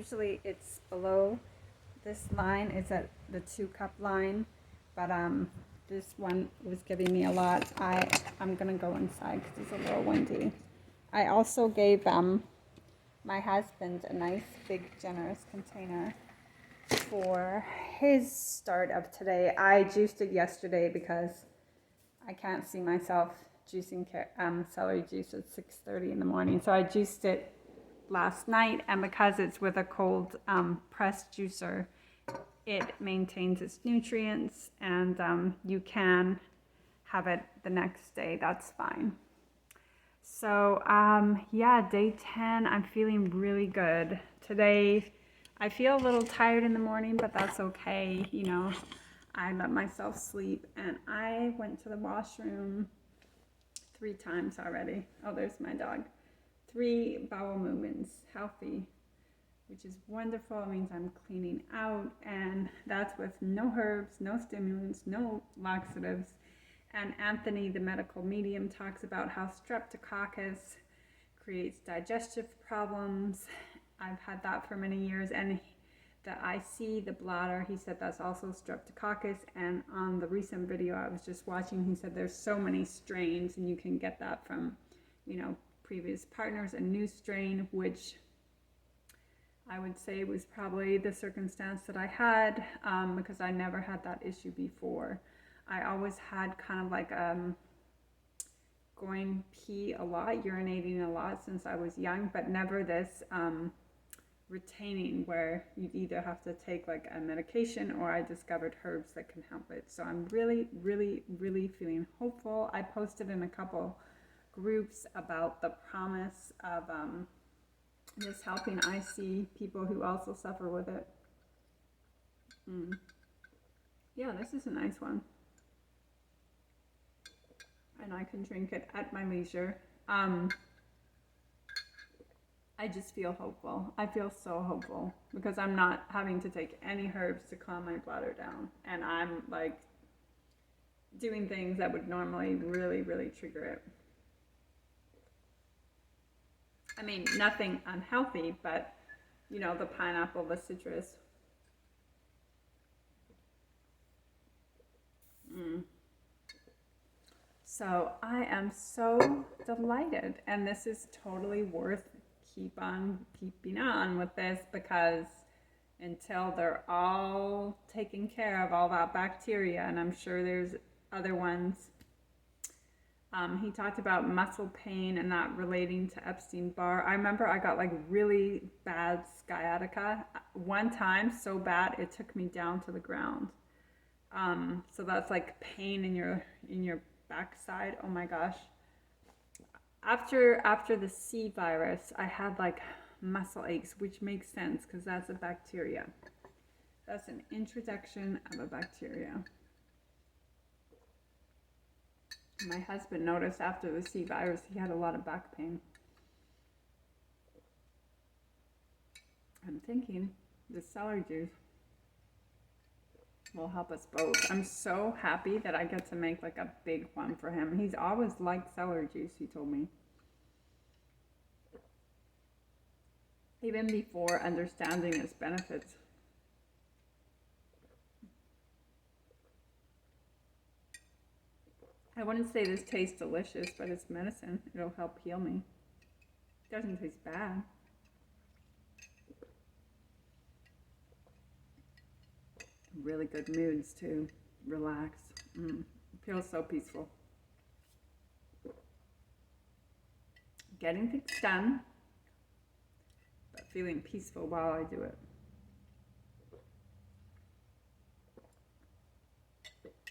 Usually it's below this line. It's at the 2 cup line, but this one was giving me a lot. I'm gonna go inside because it's a little windy. I also gave my husband a nice big generous container for his start of today. I juiced it yesterday because I can't see myself juicing celery juice at 6:30 in the morning. So I juiced it last night, and because it's with a cold pressed juicer, it maintains its nutrients, and you can have it the next day. That's fine. So yeah, day 10, I'm feeling really good. Today, I feel a little tired in the morning, but that's okay. You know, I let myself sleep, and I went to the washroom 3 times already. Oh, there's my dog. 3 bowel movements, healthy, which is wonderful. It means I'm cleaning out, and that's with no herbs, no stimulants, no laxatives. And Anthony, the medical medium, talks about how streptococcus creates digestive problems. I've had that for many years, and the IC, the bladder, he said that's also streptococcus. And on the recent video I was just watching, he said there's so many strains, and you can get that from, you know, previous partners. A new strain, which I would say was probably the circumstance that I had, because I never had that issue before. I always had kind of like going pee a lot, urinating a lot since I was young, but never this retaining where you'd either have to take like a medication, or I discovered herbs that can help it. So I'm really, really, really feeling hopeful. I posted in a couple groups about the promise of this helping. I see people who also suffer with it. Yeah, this is a nice one. And I can drink it at my leisure. I just feel hopeful. I feel so hopeful because I'm not having to take any herbs to calm my bladder down. And I'm like doing things that would normally really, really trigger it. I mean, nothing unhealthy, but you know, the pineapple, the citrus. So I am so delighted, and this is totally worth keeping on with this, because until they're all taken care of, all that bacteria, and I'm sure there's other ones. He talked about muscle pain and that relating to Epstein-Barr. I remember I got like really bad sciatica one time, so bad it took me down to the ground. So that's like pain in your backside. Oh my gosh. After the C virus, I had like muscle aches, which makes sense because that's a bacteria. That's an introduction of a bacteria. My husband noticed after the C virus he had a lot of back pain. I'm thinking the celery juice will help us both. I'm so happy that I get to make like a big one for him. He's always liked celery juice, he told me. Even before understanding its benefits. I wouldn't say this tastes delicious, but it's medicine. It'll help heal me. It doesn't taste bad. Really good moods too. Relax. Feels so peaceful. Getting things done, but feeling peaceful while I do it.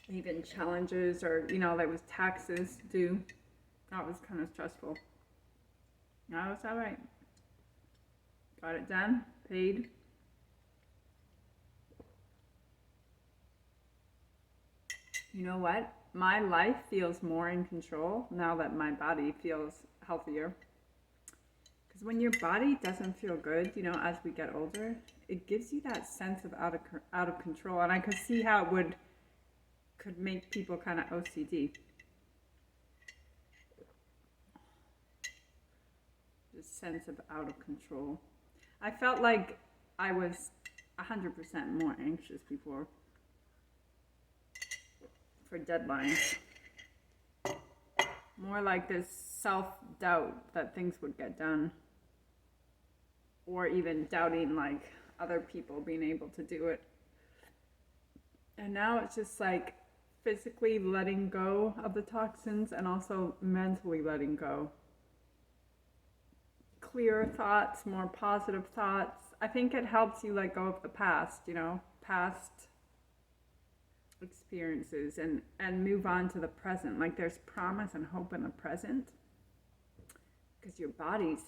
Even challenges, or you know, there was taxes due. That was kind of stressful. Now it's all right. Got it done, paid. You know what? My life feels more in control now that my body feels healthier. Because when your body doesn't feel good, you know, as we get older, it gives you that sense of out of control. And I could see how it could make people kind of OCD. This sense of out of control. I felt like I was 100% more anxious before for deadlines. More like this self-doubt that things would get done, or even doubting like other people being able to do it. And now it's just like physically letting go of the toxins and also mentally letting go. Clearer thoughts, more positive thoughts. I think it helps you let go of the past, past experiences, and move on to the present. Like there's promise and hope in the present because your body's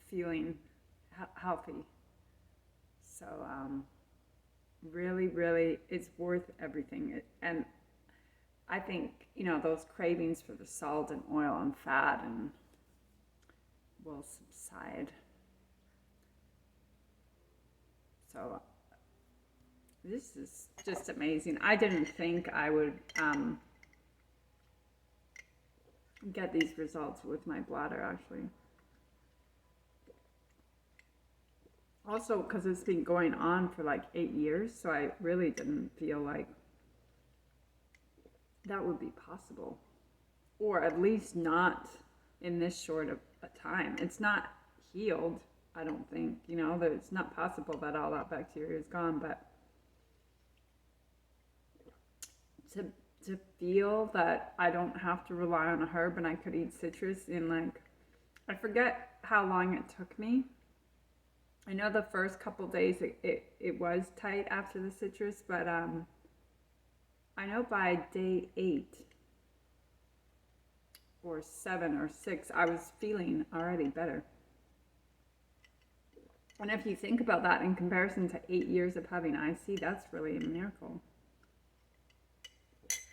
feeling healthy. So really, really, it's worth everything. And I think, those cravings for the salt and oil and fat and will subside. So this is just amazing. I didn't think I would get these results with my bladder, actually. Also, because it's been going on for like 8 years, so I really didn't feel like that would be possible. Or at least not in this short of a time. It's not healed, I don't think. That it's not possible that all that bacteria is gone, but to feel that I don't have to rely on a herb and I could eat citrus in I forget how long it took me. I know the first couple days it was tight after the citrus, but I know by day 8 or 7 or 6, I was feeling already better. And if you think about that in comparison to 8 years of having IC, that's really a miracle.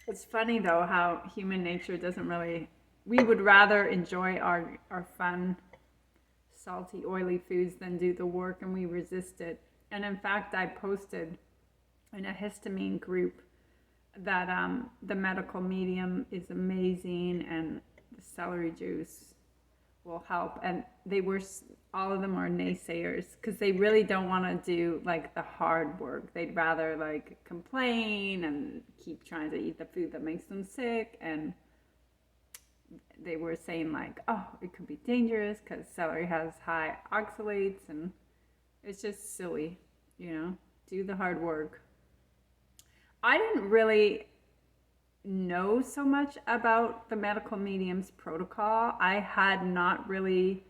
It's funny though how human nature doesn't really, we would rather enjoy our fun, salty, oily foods than do the work, and we resist it. And in fact, I posted in a histamine group that the medical medium is amazing and the celery juice will help. And all of them are naysayers because they really don't want to do like the hard work. They'd rather like complain and keep trying to eat the food that makes them sick. And they were saying like, oh, it could be dangerous because celery has high oxalates, and it's just silly, do the hard work. I didn't really know so much about the medical medium's protocol. I had not really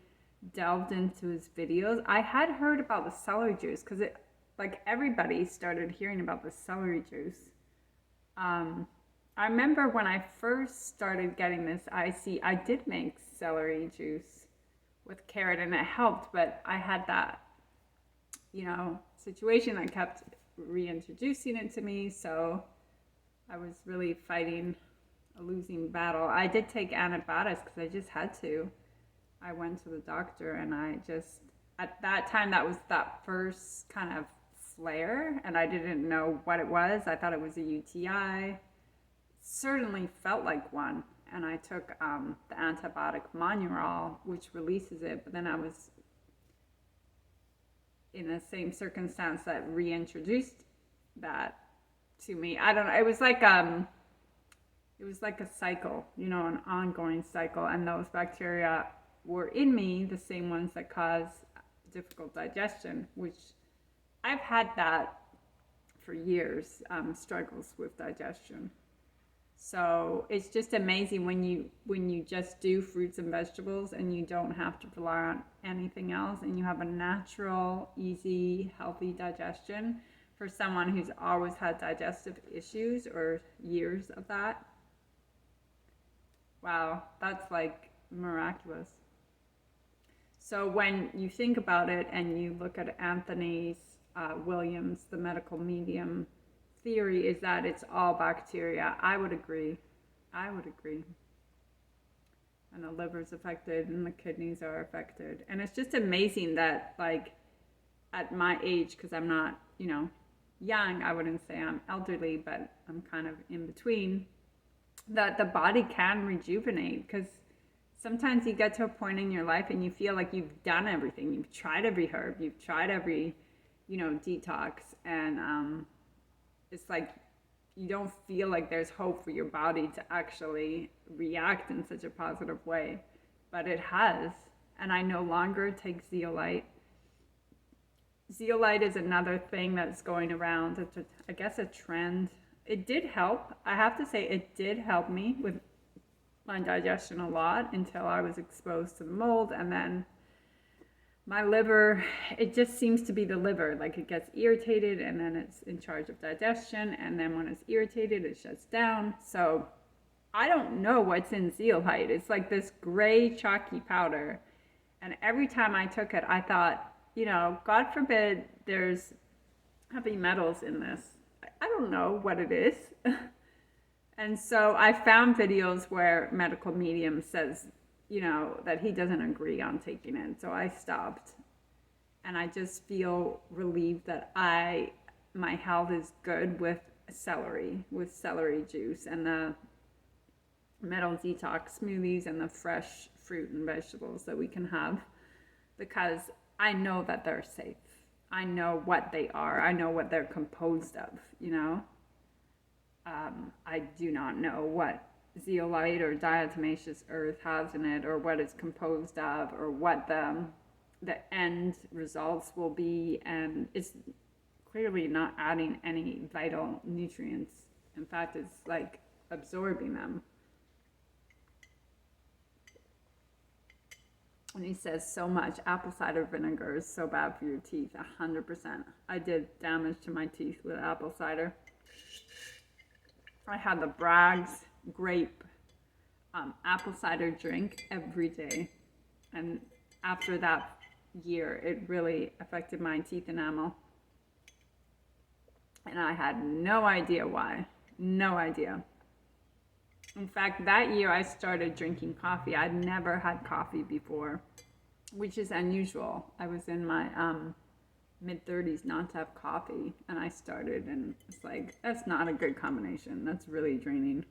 delved into his videos. I had heard about the celery juice because everybody started hearing about the celery juice. I remember when I first started getting this IC, I did make celery juice with carrot and it helped, but I had that, situation that kept reintroducing it to me. So I was really fighting a losing battle. I did take antibiotics because I just had to. I went to the doctor and at that time, that was that first kind of flare and I didn't know what it was. I thought it was a UTI. Certainly felt like one, and I took the antibiotic Monurol, which releases it, but then I was in the same circumstance that reintroduced that to me. I don't know, it was like a cycle, an ongoing cycle, and those bacteria were in me, the same ones that cause difficult digestion, which I've had that for years, struggles with digestion. So it's just amazing when you just do fruits and vegetables and you don't have to rely on anything else, and you have a natural, easy, healthy digestion for someone who's always had digestive issues or years of that. Wow, that's like miraculous. So when you think about it and you look at Anthony Williams, the medical medium, theory is that it's all bacteria. I would agree. And the liver's affected and the kidneys are affected. And it's just amazing that at my age, because I'm not, young, I wouldn't say I'm elderly, but I'm kind of in between, that the body can rejuvenate. Because sometimes you get to a point in your life and you feel like you've done everything. You've tried every herb. You've tried every detox. And it's like you don't feel like there's hope for your body to actually react in such a positive way. But it has. And I no longer take zeolite. Zeolite is another thing that's going around. It's I guess a trend. It did help. I have to say it did help me with my digestion a lot until I was exposed to the mold. And then my liver, it just seems to be the liver. Like it gets irritated and then it's in charge of digestion. And then when it's irritated, it shuts down. So I don't know what's in zeolite. It's like this gray chalky powder. And every time I took it, I thought, God forbid there's heavy metals in this. I don't know what it is. And so I found videos where medical medium says, that he doesn't agree on taking it. So I stopped. And I just feel relieved that my health is good with celery juice and the metal detox smoothies and the fresh fruit and vegetables that we can have, because I know that they're safe. I know what they are. I know what they're composed of, I do not know what zeolite or diatomaceous earth has in it, or what it's composed of, or what the end results will be. And it's clearly not adding any vital nutrients. In fact, it's like absorbing them. And he says so much. Apple cider vinegar is so bad for your teeth, 100%. I did damage to my teeth with apple cider. I had the Bragg's grape apple cider drink every day. And after that year, it really affected my teeth enamel. And I had no idea why. No idea. In fact, that year I started drinking coffee. I'd never had coffee before, which is unusual. I was in my mid-30s not to have coffee, and I started, and it's like, that's not a good combination. That's really draining.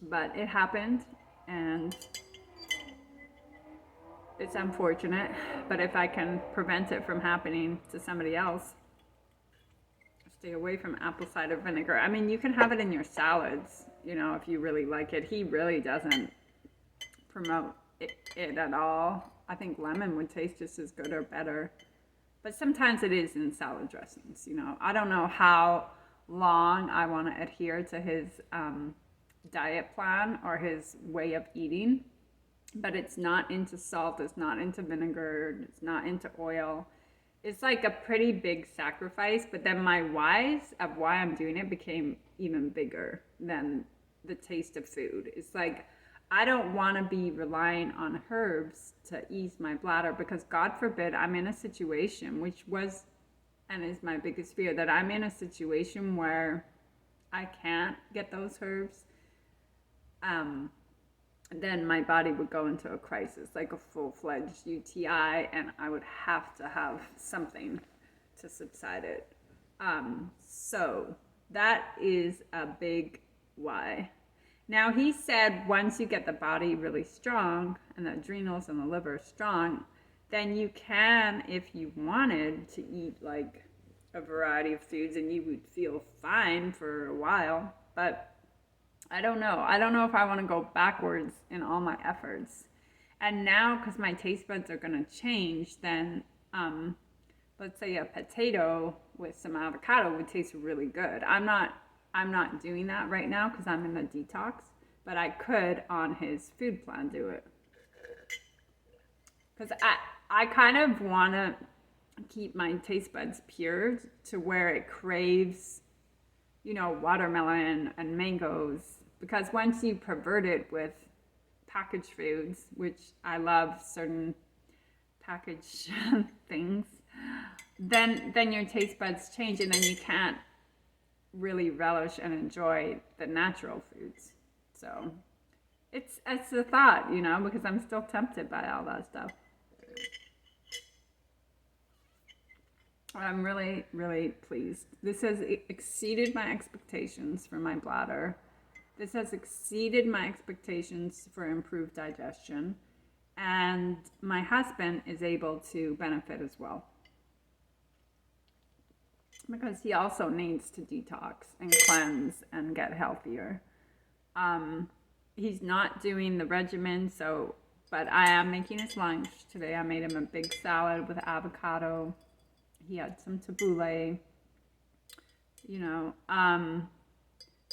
But it happened, and it's unfortunate. But if I can prevent it from happening to somebody else, stay away from apple cider vinegar. I mean, you can have it in your salads, if you really like it. He really doesn't promote it at all. I think lemon would taste just as good or better. But sometimes it is in salad dressings, I don't know how long I want to adhere to his diet plan or his way of eating. But it's not into salt, it's not into vinegar, it's not into oil. It's like a pretty big sacrifice, but then my whys of why I'm doing it became even bigger than the taste of food. It's like, I don't want to be relying on herbs to ease my bladder, because God forbid I'm in a situation, which was and is my biggest fear, that I'm in a situation where I can't get those herbs. Then my body would go into a crisis, like a full-fledged UTI, and I would have to have something to subside it. So that is a big why. Now, he said once you get the body really strong and the adrenals and the liver strong, then you can, if you wanted, to eat like a variety of foods and you would feel fine for a while. But I don't know. I don't know if I want to go backwards in all my efforts. And now, because my taste buds are going to change, then let's say a potato with some avocado would taste really good. I'm not doing that right now because I'm in the detox, but I could on his food plan do it. Because I kind of want to keep my taste buds pure to where it craves, watermelon and mangoes. Because once you pervert it with packaged foods, which I love certain packaged things, then your taste buds change, and then you can't really relish and enjoy the natural foods. So it's a thought, because I'm still tempted by all that stuff. I'm really, really pleased. This has exceeded my expectations for my bladder. This has exceeded my expectations for improved digestion. And my husband is able to benefit as well, because he also needs to detox and cleanse and get healthier. He's not doing the regimen, but I am making his lunch today. I made him a big salad with avocado. He had some tabbouleh,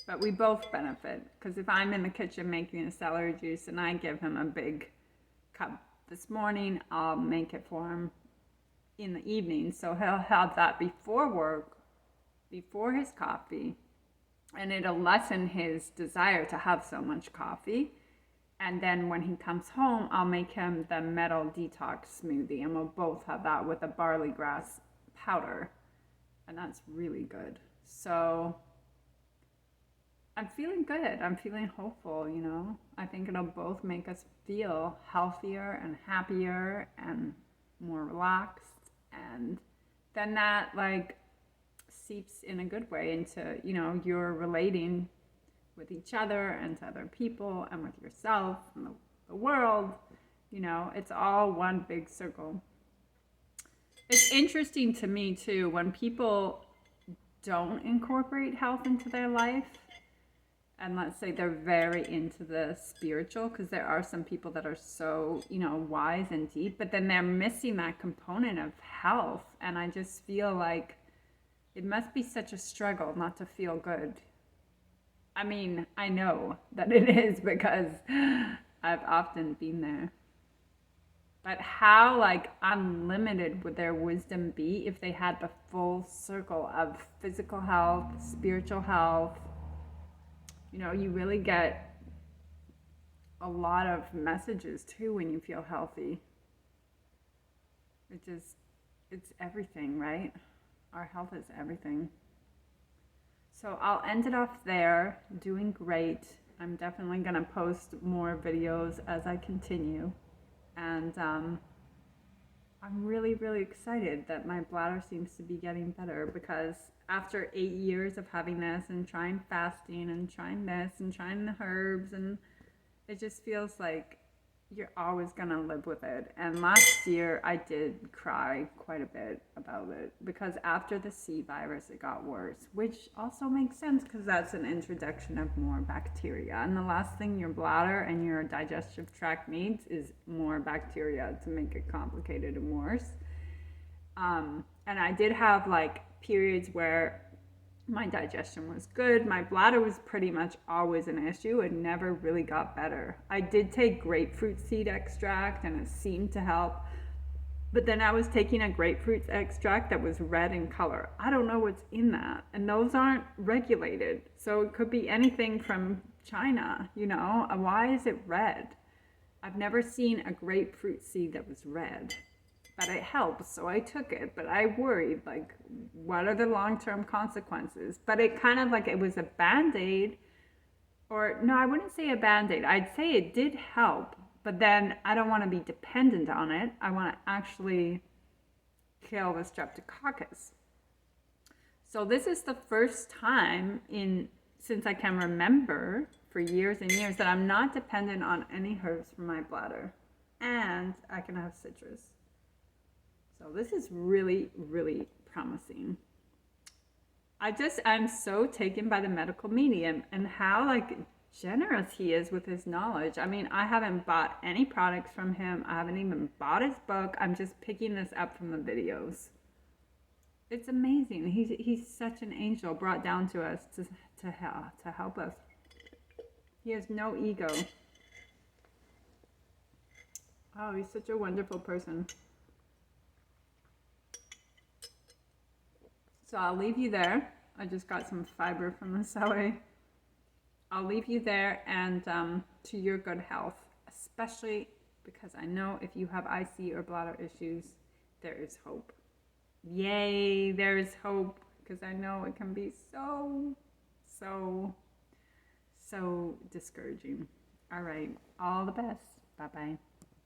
but we both benefit, because if I'm in the kitchen making a celery juice and I give him a big cup this morning, I'll make it for him in the evening, so he'll have that before work, before his coffee, and it'll lessen his desire to have so much coffee. And then when he comes home, I'll make him the metal detox smoothie, and we'll both have that with a barley grass powder, and that's really good. So I'm feeling good. I'm feeling hopeful, I think it'll both make us feel healthier and happier and more relaxed. And then that seeps in a good way into, you're relating with each other and to other people and with yourself and the world. It's all one big circle. It's interesting to me too when people don't incorporate health into their life, and let's say they're very into the spiritual, because there are some people that are so, wise and deep, but then they're missing that component of health. And I just feel like it must be such a struggle not to feel good. I mean, I know that it is, because I've often been there. But how unlimited would their wisdom be if they had the full circle of physical health, spiritual health? You really get a lot of messages too when you feel healthy. It's everything, right? Our health is everything. So I'll end it off there. Doing great. I'm definitely going to post more videos as I continue. And I'm really, really excited that my bladder seems to be getting better, because after 8 years of having this and trying fasting and trying this and trying the herbs, and it just feels like you're always going to live with it. And last year I did cry quite a bit about it, because after the C virus it got worse, which also makes sense because that's an introduction of more bacteria, and the last thing your bladder and your digestive tract needs is more bacteria to make it complicated and worse. And I did have periods where my digestion was good. My bladder was pretty much always an issue. It never really got better. I did take grapefruit seed extract and it seemed to help. But then I was taking a grapefruit extract that was red in color. I don't know what's in that. And those aren't regulated. So it could be anything from China, Why is it red? I've never seen a grapefruit seed that was red. But it helps, so I took it. But I worried, what are the long-term consequences? But it kind of it was a Band-Aid, or no, I wouldn't say a Band-Aid. I'd say it did help, but then I don't want to be dependent on it. I want to actually kill the streptococcus. So this is the first time since I can remember, for years and years, that I'm not dependent on any herbs for my bladder, and I can have citrus. So this is really, really promising. I'm so taken by the medical medium and how generous he is with his knowledge. I mean, I haven't bought any products from him. I haven't even bought his book. I'm just picking this up from the videos. It's amazing. He's such an angel brought down to us to help us. He has no ego. Oh, he's such a wonderful person. So I'll leave you there. I just got some fiber from the celery. I'll leave you there, and to your good health, especially because I know if you have IC or bladder issues, there is hope. Yay, there is hope, because I know it can be so discouraging. All right, all the best. Bye-bye.